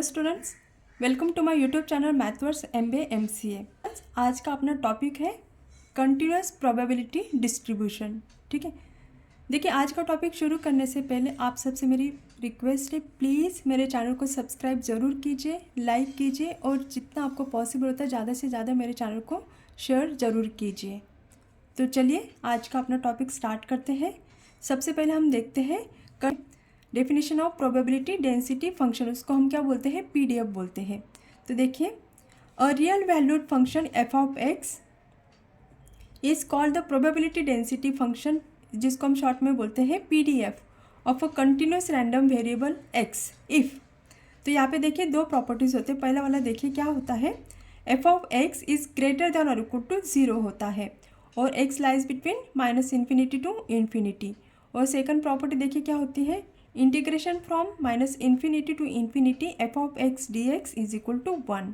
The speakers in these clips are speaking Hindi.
Students, welcome to my YouTube channel Mathverse MBA MCA। आज का अपना टॉपिक है कंटिन्यूस प्रोबेबिलिटी डिस्ट्रीब्यूशन। ठीक है, देखिए आज का टॉपिक शुरू करने से पहले आप सबसे मेरी रिक्वेस्ट है, प्लीज़ मेरे चैनल को सब्सक्राइब ज़रूर कीजिए, लाइक कीजिए और जितना आपको पॉसिबल होता है ज़्यादा से ज़्यादा मेरे चैनल को शेयर ज़रूर कीजिए। तो चलिए आज का अपना टॉपिक स्टार्ट करते हैं। सबसे पहले हम देखते हैं definition of probability density function, उसको हम क्या बोलते हैं, PDF बोलते हैं। तो देखिए, a real valued function f of x is called the probability density function, जिसको हम शॉर्ट में बोलते हैं PDF of a continuous random variable x if. तो यहाँ पे देखिए दो प्रॉपर्टीज़ होते हैं। पहला वाला देखिए क्या होता है, f of x is greater than और इक्वल टू 0 होता है और x lies between -∞ to infinity. और सेकंड प्रॉपर्टी देखिए क्या होती है, integration from -∞ to infinity f of x dx is equal to 1।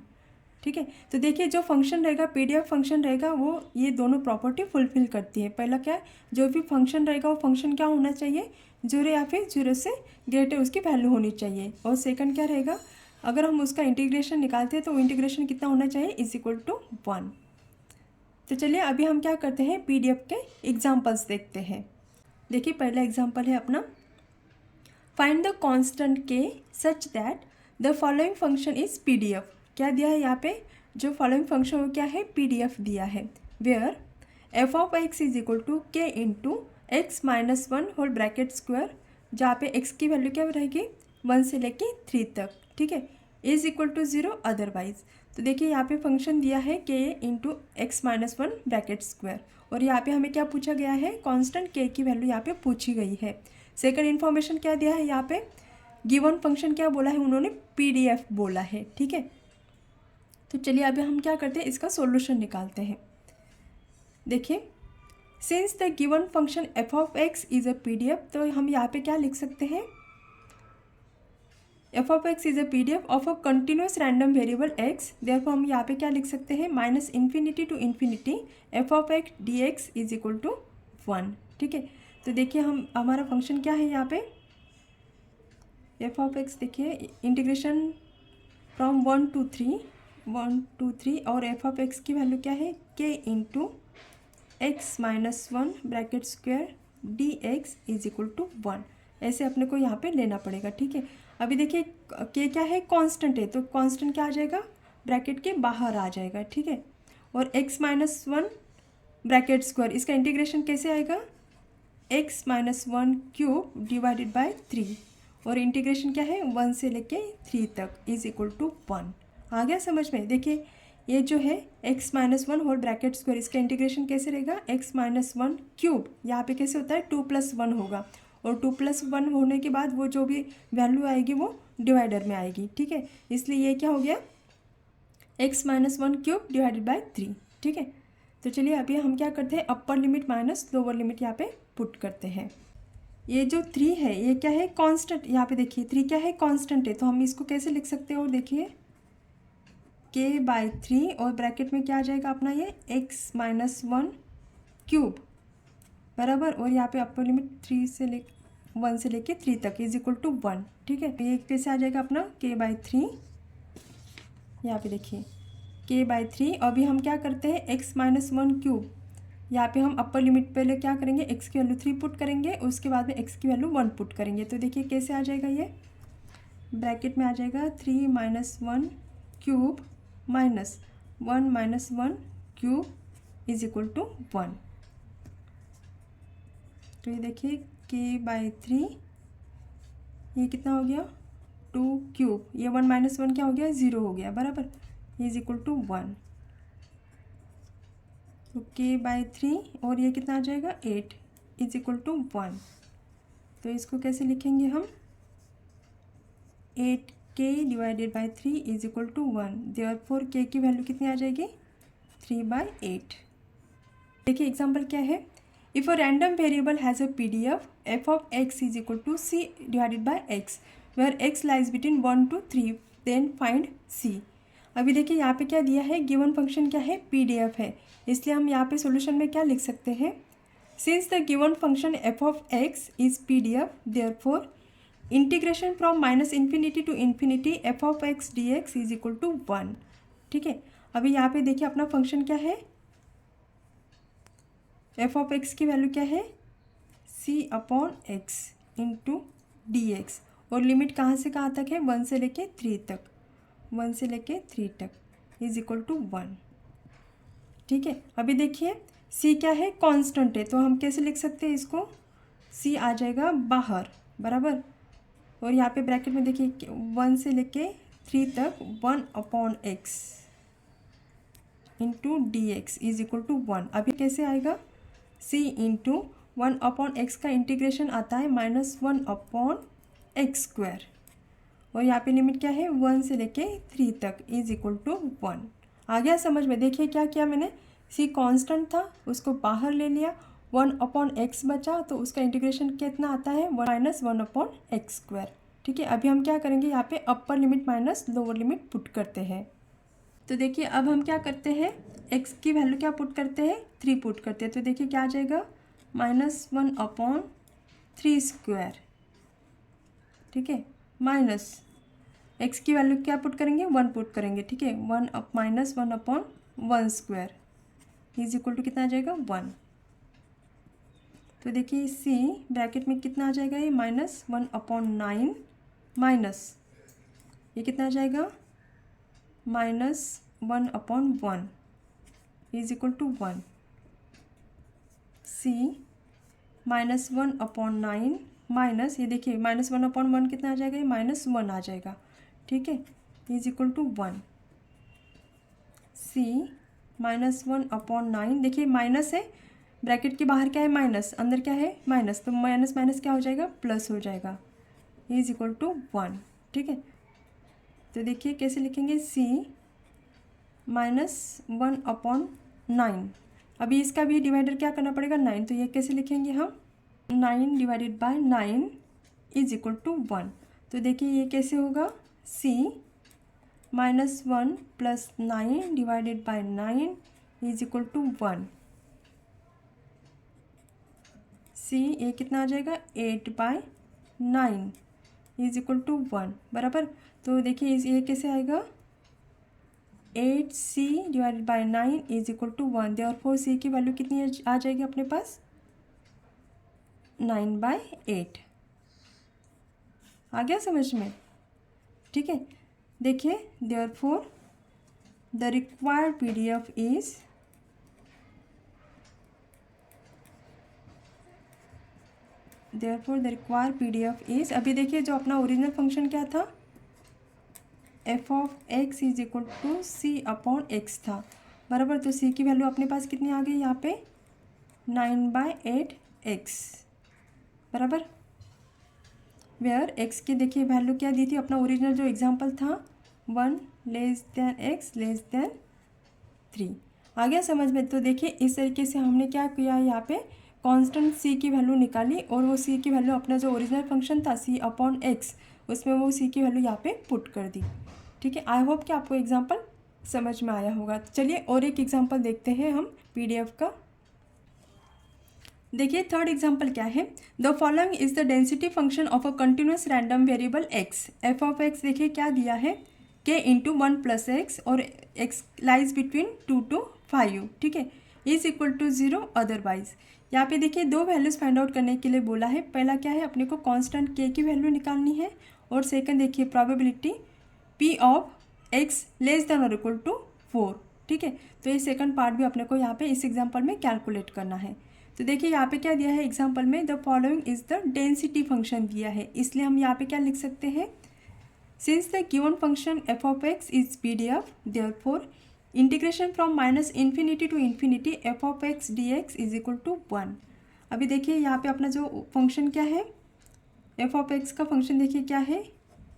ठीक है, तो देखिए जो फंक्शन रहेगा, PDF फंक्शन रहेगा, वो ये दोनों प्रॉपर्टी फुलफिल करती है। पहला क्या है, जो भी फंक्शन रहेगा वो फंक्शन क्या होना चाहिए, 0 या फिर 0 से ग्रेटर उसकी वैल्यू होनी चाहिए। और सेकंड क्या रहेगा, अगर हम उसका इंटीग्रेशन निकालते हैं तो वो इंटीग्रेशन कितना होना चाहिए, इज इक्वल टू 1। तो चलिए अभी हम क्या करते हैं, PDF के एग्जाम्पल्स देखते हैं। देखिए पहला एग्जाम्पल है अपना, find the constant k such that the following function is PDF। क्या दिया है यहाँ पे, जो फॉलोइंग फंक्शन वो क्या है, PDF दिया है। Where f of x is equal to k into x minus 1 whole bracket square, जहाँ पे x की वैल्यू क्या रहेगी, 1 से लेके 3 तक। ठीक है, इज इक्वल टू 0 अदरवाइज। तो देखिए यहाँ पे फंक्शन दिया है k into x minus 1 bracket square, और यहाँ पे हमें क्या पूछा गया है, कांस्टेंट k की वैल्यू यहाँ पे पूछी गई है। सेकंड इन्फॉर्मेशन क्या दिया है, यहाँ पे गिवन फंक्शन क्या बोला है उन्होंने, PDF बोला है। ठीक है, तो चलिए अभी हम क्या करते हैं, इसका सॉल्यूशन निकालते हैं। देखिए, since the given function f of x is a PDF, तो हम यहाँ पे क्या लिख सकते हैं, f of x is a PDF of a continuous random variable x। Therefore हम यहाँ पे क्या लिख सकते हैं, -∞ to infinity f of x dx is equal to 1। ठीक है, तो देखिए हम हमारा फंक्शन क्या है यहाँ पे, f ऑफ x देखिए इंटीग्रेशन फ्रॉम 1 to 3 और f ऑफ x की वैल्यू क्या है, k into x minus 1 bracket square dx is equal to 1। ऐसे अपने को यहाँ पे लेना पड़ेगा। ठीक है, अभी देखिए k क्या है, कांस्टेंट है, तो कांस्टेंट क्या आ जाएगा, ब्रैकेट के बाहर आ जाएगा। ठीक है, और x माइनस 1 ब्रैकेट स्क्वायर, इसका इंटीग्रेशन कैसे आएगा, x minus 1 cube divided by 3, और इंटीग्रेशन क्या है, 1 से लेके 3 तक इज इक्वल टू 1। आ गया समझ में। देखिए ये जो है x minus 1 whole bracket square, इसका इंटीग्रेशन कैसे रहेगा, x माइनस 1 क्यूब, यहाँ पे कैसे होता है 2 + 1 होगा, और 2 + 1 होने के बाद वो जो भी वैल्यू आएगी वो डिवाइडर में आएगी। ठीक है, इसलिए ये क्या हो गया, x minus 1 cube divided by 3। ठीक है, तो चलिए अभी हम क्या करते हैं, upper limit minus lower limit यहाँ पे पुट करते हैं। ये जो 3 है ये क्या है, कांस्टेंट, यहाँ पे देखिए 3 क्या है, कांस्टेंट है, तो हम इसको कैसे लिख सकते हैं, और देखिए k/3 और ब्रैकेट में क्या आ जाएगा अपना ये x माइनस 1 क्यूब बराबर, और यहाँ पे अपर लिमिट 1 से लेके 3 तक इज इक्वल टू 1। ठीक है, ये कैसे आ जाएगा अपना k/3, यहाँ पे देखिए k/3। अभी हम क्या करते हैं, x माइनस 1 क्यूब, यहाँ पे हम अपर लिमिट पहले क्या करेंगे, x की वैल्यू 3 पुट करेंगे, उसके बाद में x की वैल्यू 1 पुट करेंगे। तो देखिए कैसे आ जाएगा, ये ब्रैकेट में आ जाएगा 3 minus 1 cube minus 1 minus 1 cube is equal to 1। तो ये देखिए k/3, ये कितना हो गया, 2 क्यूब, ये 1 माइनस 1 क्या हो गया, 0 हो गया बराबर, इज इक्वल टू 1। तो k/3 और ये कितना आ जाएगा, 8 इज इक्वल टू 1। तो इसको कैसे लिखेंगे हम, 8k divided by 3 is equal to 1। Therefore k की वैल्यू कितनी आ जाएगी, 3/8। देखिए एग्जांपल क्या है, if a random variable has a PDF f of x is equal to c divided by x where x lies between 1 to 3, then find c। अभी देखिए यहाँ पे क्या दिया है, गिवन फंक्शन क्या है, PDF है, इसलिए हम यहाँ पे सॉल्यूशन में क्या लिख सकते हैं, since the given function f of x is PDF, therefore integration from minus infinity to infinity f of x d x is equal to 1। ठीक है, अभी यहाँ पे देखिए अपना फंक्शन क्या है, एफ ऑफ एक्स की वैल्यू क्या है, C upon x into D X, और लिमिट कहाँ से कहाँ तक है, 1 से लेके 3 तक, 1 से लेके 3 तक इज इक्वल टू 1। ठीक है, अभी देखिए सी क्या है, कांस्टेंट है, तो हम कैसे लिख सकते हैं इसको, सी आ जाएगा बाहर, बराबर, और यहाँ पे ब्रैकेट में देखिए 1 से लेके 3 तक 1 upon x into D x is equal to 1। अभी कैसे आएगा, सी इंटू 1 अपॉन एक्स का इंटीग्रेशन आता है -1 अपॉन एक्स स्क्वायर, और यहाँ पे लिमिट क्या है, 1 से लेके 3 तक इज इक्वल टू 1। आ गया समझ में। देखिए क्या किया मैंने, सी कांस्टेंट था उसको बाहर ले लिया, 1 अपॉन एक्स बचा, तो उसका इंटीग्रेशन कितना आता है, -1 अपॉन एक्स स्क्वायर। ठीक है, अभी हम क्या करेंगे, यहाँ पे upper limit minus lower limit put करते हैं। तो देखिए अब हम क्या करते हैं, एक्स की वैल्यू क्या पुट करते हैं, 3 पुट करते हैं, तो देखिए क्या आ जाएगा, -1 अपॉन 3 स्क्वायर। ठीक है, माइनस एक्स की वैल्यू क्या पुट करेंगे, 1 पुट करेंगे। ठीक है, -1 upon 1 square is equal to कितना आ जाएगा, 1। तो देखिए सी ब्रैकेट में कितना आ जाएगा, ये -1 अपॉन 9 माइनस ये कितना आ जाएगा, -1 upon 1 is equal to 1। C -1 upon 9 minus ये देखिए -1 अपॉन 1 कितना आ जाएगा, ये -1 आ जाएगा। ठीक है, is equal to 1। C -1 upon 9, देखिए माइनस है, ब्रैकेट के बाहर क्या है, माइनस, अंदर क्या है, माइनस, तो माइनस माइनस क्या हो जाएगा, प्लस हो जाएगा, इज इक्वल टू 1। ठीक है, तो देखिए कैसे लिखेंगे, सी -1 अपॉन 9, अभी इसका भी डिवाइडर क्या करना पड़ेगा, 9, तो ये कैसे लिखेंगे हम, 9 divided by 9 is equal to 1। तो देखिए ये कैसे होगा, see -1 plus 9 divided by 9 is equal to 1। See ये कितना आ जाएगा, 8/9 इज इक्वल टू 1, बराबर। तो देखिए ये कैसे आएगा, 8c divided by 9 is equal to 1, therefore C की वैल्यू कितनी आ जाएगी अपने पास, 9/8। आ गया समझ में। ठीक है, देखिए therefore the required PDF is अभी देखिए जो अपना ओरिजिनल फंक्शन क्या था, f of x is equal to c upon x था, बराबर। तो सी की वैल्यू अपने पास कितनी आ गई यहाँ पे, 9/8 एक्स, बराबर। वेयर एक्स की देखिए वैल्यू क्या दी थी, अपना ओरिजिनल जो एग्जांपल था, 1 less than x less then 3। आ गया समझ में। तो देखिए इस तरीके से हमने क्या किया, यहाँ पे कांस्टेंट सी की वैल्यू निकाली, और वो सी की वैल्यू अपना जो ओरिजिनल फंक्शन था सी अपॉन एक्स, उसमें वो सी की वैल्यू यहाँ पे पुट कर दी। ठीक है, आई होप कि आपको एग्जाम्पल समझ में आया होगा। चलिए और एक एग्जाम्पल देखते हैं हम पीडीएफ का। देखिए थर्ड एग्जाम्पल क्या है, the following is the density function of a continuous random variable x. F of x देखिए क्या दिया है, के इंटू 1 प्लस एक्स, और एक्स लाइज बिटवीन 2 to 5। ठीक है, इज इक्वल टू 0 अदरवाइज। यहाँ पे देखिए दो वैल्यूज़ फाइंड आउट करने के लिए बोला है। पहला क्या है, अपने को कांस्टेंट के की वैल्यू निकालनी है, और सेकंड देखिए probability P of x less than और इक्वल टू 4। ठीक है, तो ये सेकंड पार्ट भी अपने को यहाँ पे इस एग्जाम्पल में कैलकुलेट करना है। तो देखिए यहाँ पे क्या दिया है एग्जाम्पल में, the following is the density function दिया है, इसलिए हम यहाँ पे क्या लिख सकते हैं, since the given function f of x is PDF, therefore integration from -minus infinity to infinity f of x d x is equal to 1। अभी देखिए यहाँ पे अपना जो फंक्शन क्या है, एफ ऑफ एक्स का फंक्शन देखिए क्या है,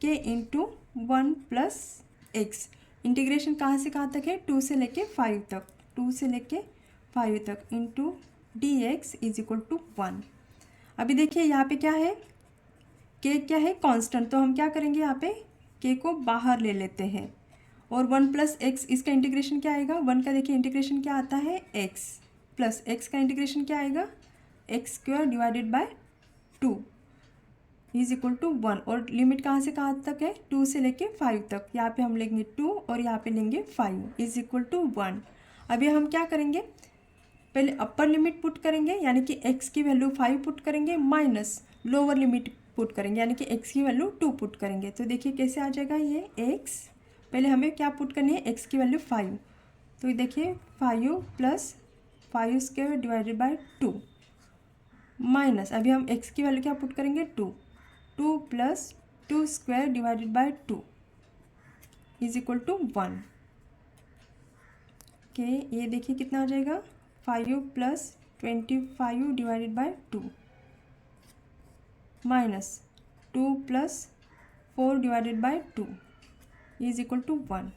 के इंटू 1 प्लस एक्स, इंटीग्रेशन कहाँ से कहाँ तक है, 2 से लेके 5 तक, 2 से लेके 5 तक, into D x is equal to 1। अभी देखिए यहाँ पे क्या है, के क्या है, कांस्टेंट, तो हम क्या करेंगे यहाँ पे के को बाहर ले लेते हैं, और 1 प्लस एक्स, इसका इंटीग्रेशन क्या आएगा, 1 का देखिए इंटीग्रेशन क्या आता है, एक्स, प्लस एक्स का इंटीग्रेशन क्या आएगा, x square divided by 2। Is equal to 1 और लिमिट कहाँ से कहाँ तक है 2 से लेके 5 तक। यहाँ पे हम लेंगे 2 और यहाँ पे लेंगे 5 इज इक्वल टू 1। अभी हम क्या करेंगे, पहले अपर लिमिट पुट करेंगे यानी कि x की वैल्यू 5 पुट करेंगे माइनस लोअर लिमिट पुट करेंगे यानी कि x की वैल्यू 2 पुट करेंगे। तो देखिए कैसे आ जाएगा ये x, पहले हमें क्या पुट करनी है x की वैल्यू 5, तो देखिए 5 plus 5 square divided by 2 minus अभी हम x की वैल्यू क्या पुट करेंगे 2 plus 2 square divided by 2 is equal to 1 k. ये देखिए कितना आ जाएगा 5 plus 25 divided by 2 minus 2 plus 4 divided by 2 is equal to 1।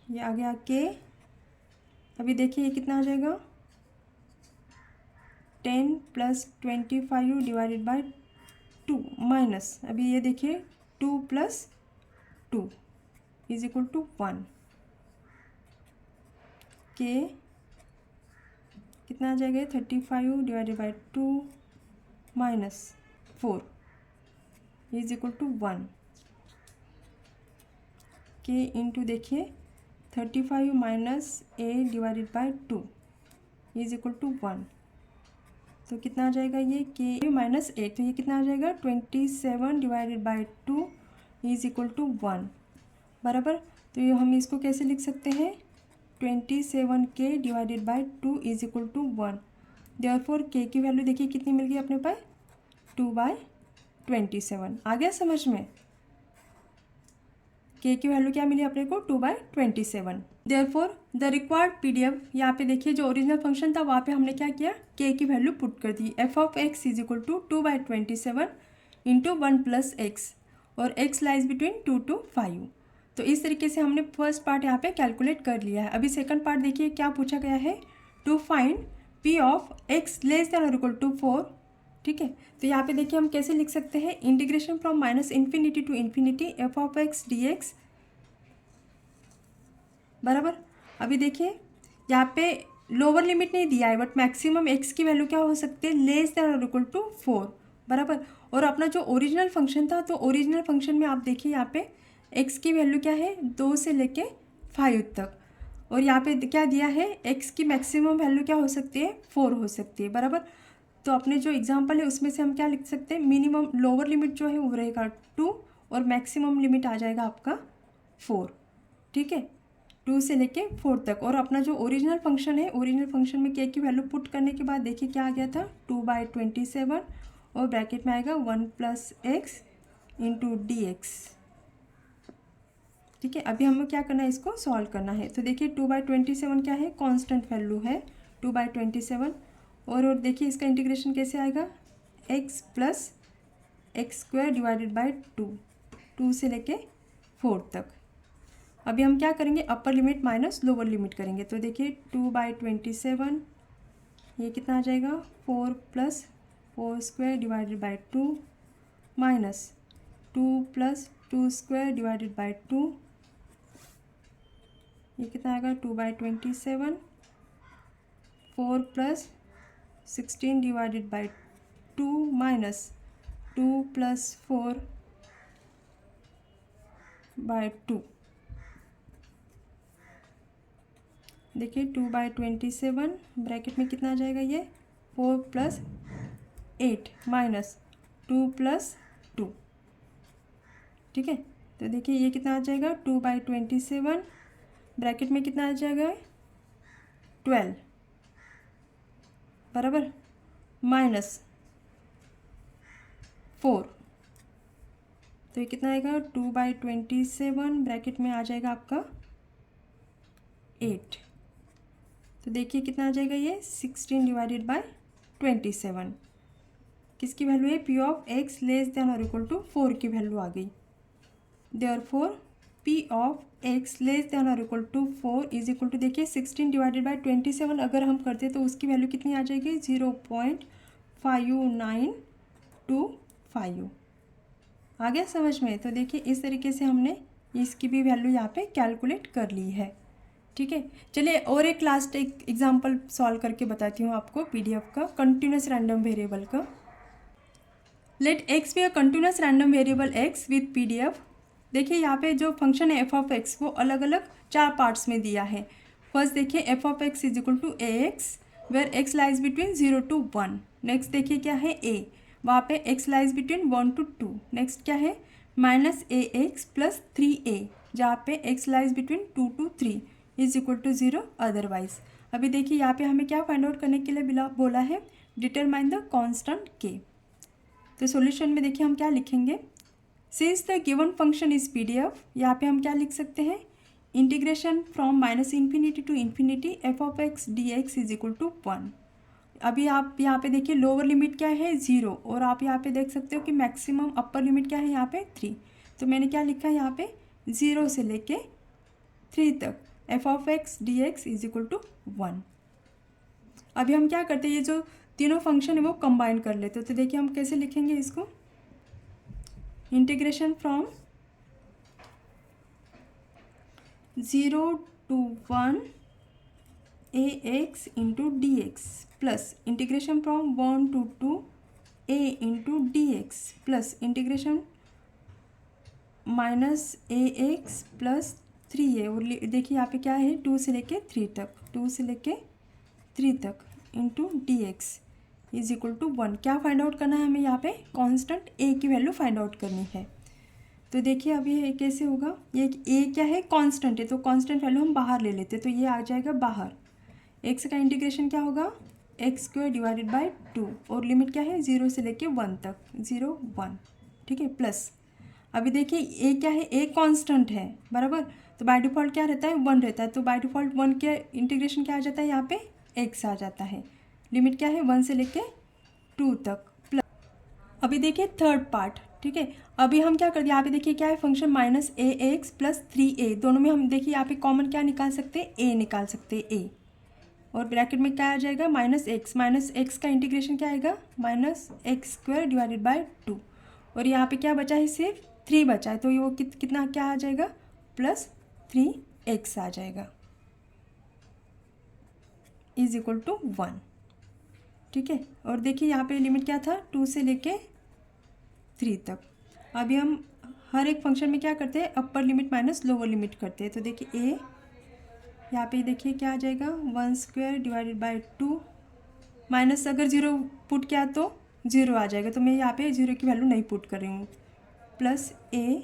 ये आ गया के। अभी देखिए ये कितना आ जाएगा 10 प्लस 25 डिवाइडेड बाई 2 माइनस अभी ये देखिए 2 प्लस 2 इज इक्वल टू 1 के। कितना आ जाएगा 35 divided by 2 minus 4 is equal to 1 k into देखिए 35 minus 8 divided by 2 is equal to 1। तो कितना आ जाएगा ये के माइनस 8, तो ये कितना आ जाएगा 27 divided by 2 is equal to 1 बराबर। तो ये हम इसको कैसे लिख सकते हैं 27 k divided by 2 is equal to 1। Therefore k की वैल्यू देखिए कितनी मिल गई अपने पास 2/27। आ गया समझ में, के की वैल्यू क्या मिली अपने को 2/27। देयरफॉर द रिक्वायर्ड पीडीएफ, यहाँ पे देखिए जो ओरिजिनल फंक्शन था वहाँ पे हमने क्या किया के की वैल्यू पुट कर दी। F of x is equal to 2/27 into 1 plus X और एक्स लाइज बिटवीन 2 to 5। तो इस तरीके से हमने फर्स्ट पार्ट यहाँ पे कैलकुलेट कर लिया है। अभी सेकंड पार्ट देखिए क्या पूछा गया है, to find P of x less than और इक्वल टू 4। ठीक है, तो यहाँ पे देखिए हम कैसे लिख सकते हैं, integration from minus infinity to infinity f of x d x बराबर। अभी देखिए यहाँ पे लोअर लिमिट नहीं दिया है बट मैक्सिमम एक्स की वैल्यू क्या हो सकती है लेस देन और इक्वल टू 4 बराबर। और अपना जो ओरिजिनल फंक्शन था तो ओरिजिनल फंक्शन में आप देखिए यहाँ पे एक्स की वैल्यू क्या है 2 से लेके 5 तक, और यहाँ पे क्या दिया है एक्स की मैक्सिमम वैल्यू क्या हो सकती है 4 हो सकती है बराबर। तो अपने जो एग्जांपल है उसमें से हम क्या लिख सकते हैं, मिनिमम लोअर लिमिट जो है वो रहेगा 2 और मैक्सिमम लिमिट आ जाएगा आपका 4। ठीक है, 2 से लेके 4 तक। और अपना जो ओरिजिनल फंक्शन है, ओरिजिनल फंक्शन में के की वैल्यू पुट करने के बाद देखिए क्या आ गया था 2/27 और ब्रैकेट में आएगा 1 plus x into D x. ठीक है, अभी हमें क्या करना है, इसको सॉल्व करना है। तो देखिए 2/27 क्या है, कांस्टेंट वैल्यू है 2/27। और देखिए इसका इंटीग्रेशन कैसे आएगा, x plus x square divided by 2 से लेके 4 तक। अभी हम क्या करेंगे, upper limit minus lower limit करेंगे। तो देखिए 2/27 ये कितना आ जाएगा 4 plus 4 square divided by 2 minus 2 plus 2 square divided by 2, ये कितना आएगा 2/27। 4 plus 16 divided by 2 minus 2 plus 4 by 2। देखिए 2/27 ब्रैकेट में कितना आ जाएगा, ये 4 प्लस 8 माइनस 2 प्लस 2। ठीक है, तो देखिए ये कितना आ जाएगा 2/27 ब्रैकेट में कितना आ जाएगा 12 बराबर माइनस 4। तो ये कितना आएगा 2/27 ब्रैकेट में आ जाएगा आपका 8। तो देखिए कितना आ जाएगा ये 16 डिवाइडेड बाई 27। किसकी वैल्यू है, P of x less than और इक्वल टू 4 की वैल्यू आ गई। Therefore P of x less than और equal to 4 is equal to, देखिए 16 डिवाइडेड बाई 27 अगर हम करते तो उसकी वैल्यू कितनी आ जाएगी 0.5925। आ गया समझ में। तो देखिए इस तरीके से हमने इसकी भी वैल्यू यहाँ पे कैलकुलेट कर ली है। ठीक है, चलिए और एक लास्ट एक एग्जांपल सॉल्व करके बताती हूँ आपको पीडीएफ का, कंटिन्यूस रैंडम वेरिएबल का। Let x be a continuous random variable x with PDF। देखिए यहाँ पे जो फंक्शन है एफ ऑफ एक्स वो अलग अलग 4 पार्ट्स में दिया है। फर्स्ट देखिए f of x is equal to a x where x lies between 0 to 1। Next देखिए क्या है ए, वहाँ पे x lies between 1 to 2। Next क्या है minus a x plus 3a, जहाँ पे x lies between 2 to 3 is equal to 0 otherwise. अभी देखिए यहाँ पे हमें क्या फाइंड आउट करने के लिए बोला है, डिटरमाइन द कांस्टेंट के। तो सॉल्यूशन में देखिए हम क्या लिखेंगे, since the given function is PDF, यहाँ पे हम क्या लिख सकते हैं, integration from -∞ to ∞ f of x d x is equal to 1। अभी आप यहाँ पे देखिए लोअर लिमिट क्या है 0, और आप यहाँ पे देख सकते हो कि मैक्सिमम अपर लिमिट क्या है यहाँ पे 3। तो मैंने क्या लिखा है यहाँ पे 0 से लेके 3 तक f of x d x is equal to 1। अभी हम क्या करते हैं, ये जो तीनों फंक्शन है वो कंबाइन कर लेते हैं। तो देखिए हम कैसे लिखेंगे इसको, integration from 0 to 1 A x into D x plus integration from 1 to 2 A into D x plus integration minus a x plus 3a। और देखिए यहाँ पे क्या है 2 से लेके 3 तक, 2 से लेके 3 तक into D x is equal to 1। क्या फाइंड आउट करना है हमें, यहाँ पे कांस्टेंट a की वैल्यू फाइंड आउट करनी है। तो देखिए अभी ये कैसे होगा, ये a क्या है कांस्टेंट है, तो कांस्टेंट वैल्यू हम बाहर ले लेते हैं, तो ये आ जाएगा बाहर। x का इंटीग्रेशन क्या होगा, x² डिवाइडेड बाई 2, और लिमिट क्या है 0 से लेके 1 तक, 0 1, ठीक है, प्लस अभी देखिए a क्या है, a कांस्टेंट है बराबर, तो बाय डिफ़ॉल्ट क्या रहता है 1 रहता है, तो बाय डिफ़ॉल्ट 1 के इंटीग्रेशन क्या आ जाता है यहाँ पे x आ जाता है। लिमिट क्या है 1 से लेके 2 तक प्लस। अभी देखिए थर्ड पार्ट, ठीक है। अभी हम क्या कर दिए, यहाँ पे देखिए क्या है function minus a x plus 3a, दोनों में हम देखिए यहाँ पे कॉमन क्या निकाल सकते हैं, a निकाल सकते हैं, a, और ब्रैकेट में क्या आ जाएगा माइनस एक्स का इंटीग्रेशन क्या आएगा -x² डिवाइडेड बाय 2, और यहाँ पे क्या बचा है सिर्फ 3 बचा है, तो ये वो कितना क्या आ जाएगा प्लस 3x आ जाएगा इज इक्वल टू 1, ठीक है। और देखिए यहाँ पे लिमिट क्या था 2 से लेके 3 तक। अभी हम हर एक फंक्शन में क्या करते हैं, upper limit minus lower limit करते हैं। तो देखिए a यहाँ पे देखिए क्या आ जाएगा 1² डिवाइडेड बाई 2, माइनस अगर 0 पुट किया तो 0 आ जाएगा, तो मैं यहाँ पे 0 की वैल्यू नहीं पुट कर रही हूँ, प्लस a,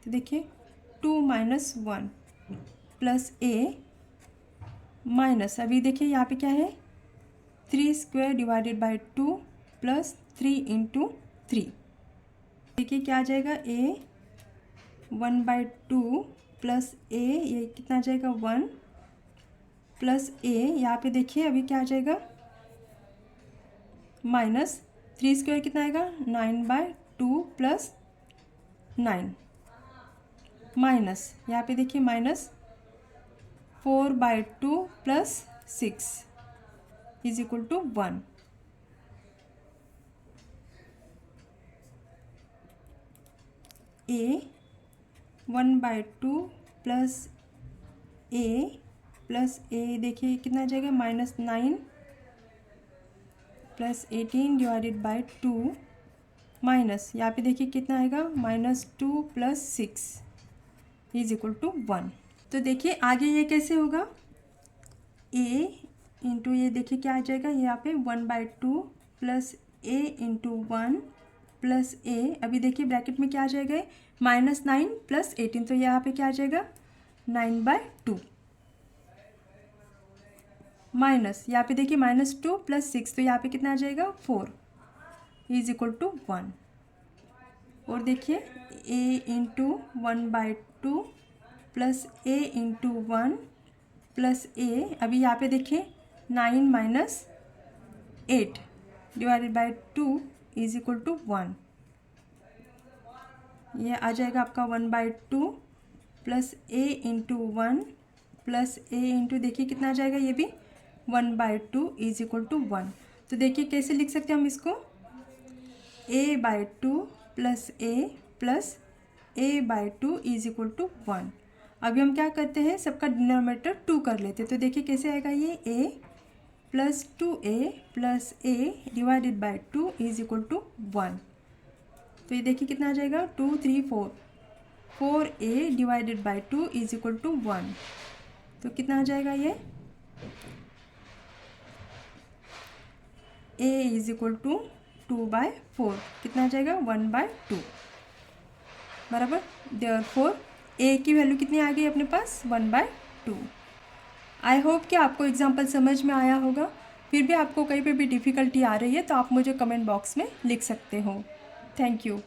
तो देखिए 2 - 1 प्लस a माइनस, अभी देखिए यहाँ पे क्या है 3² डिवाइडेड बाई 2 प्लस 3 इंटू 3, देखिए क्या आ जाएगा a 1/2 प्लस a, ये कितना आ जाएगा 1 प्लस a, यहाँ पे देखिए अभी क्या आ जाएगा माइनस 3² कितना आएगा 9/2 प्लस 9 माइनस, यहाँ पे देखिए minus 4/2 plus 6 is equal to 1। a 1/2 plus a plus a, देखिए कितना आ जाएगा -9 प्लस 18 डिवाइडेड बाई 2 माइनस, यहाँ पे देखिए कितना आएगा -2 प्लस 6 इज इक्वल टू 1। तो देखिए आगे ये कैसे होगा, a इंटू ये देखिए क्या आ जाएगा यहाँ पे 1/2 plus a into 1 plus a, अभी देखिए ब्रैकेट में क्या आ जाएगा -9 प्लस 18, तो यहाँ पे क्या आ जाएगा 9/2 माइनस, यहाँ पे देखिए -2 प्लस 6, तो यहाँ पे कितना आ जाएगा 4 इज इक्वल टू 1। और देखिए a into 1/2 plus a into 1 plus a, अभी यहाँ पे देखिए 9 - 8 divided by 2 is equal to 1, ये आ जाएगा आपका 1/2 plus a into 1 plus a into देखिए कितना आ जाएगा ये भी 1/2 इज इक्वल टू 1। तो देखिए कैसे लिख सकते हैं हम इसको, a/2 plus a/2 is equal to 1। अभी हम क्या करते हैं, सबका डिनोमिनेटर 2 कर लेते हैं, तो देखिए कैसे आएगा ये a plus 2a plus a divided by 2 is equal to 1। तो ये देखिए कितना आ जाएगा 2 3 4, 4a divided by 2 is equal to 1। तो कितना आ जाएगा ये a इज इक्वल टू 2/4, कितना आ जाएगा 1/2 बराबर। देयरफॉर a की वैल्यू कितनी आ गई अपने पास 1/2। आई होप कि आपको एग्जाम्पल समझ में आया होगा। फिर भी आपको कहीं पे भी डिफ़िकल्टी आ रही है तो आप मुझे कमेंट बॉक्स में लिख सकते हो। Thank you.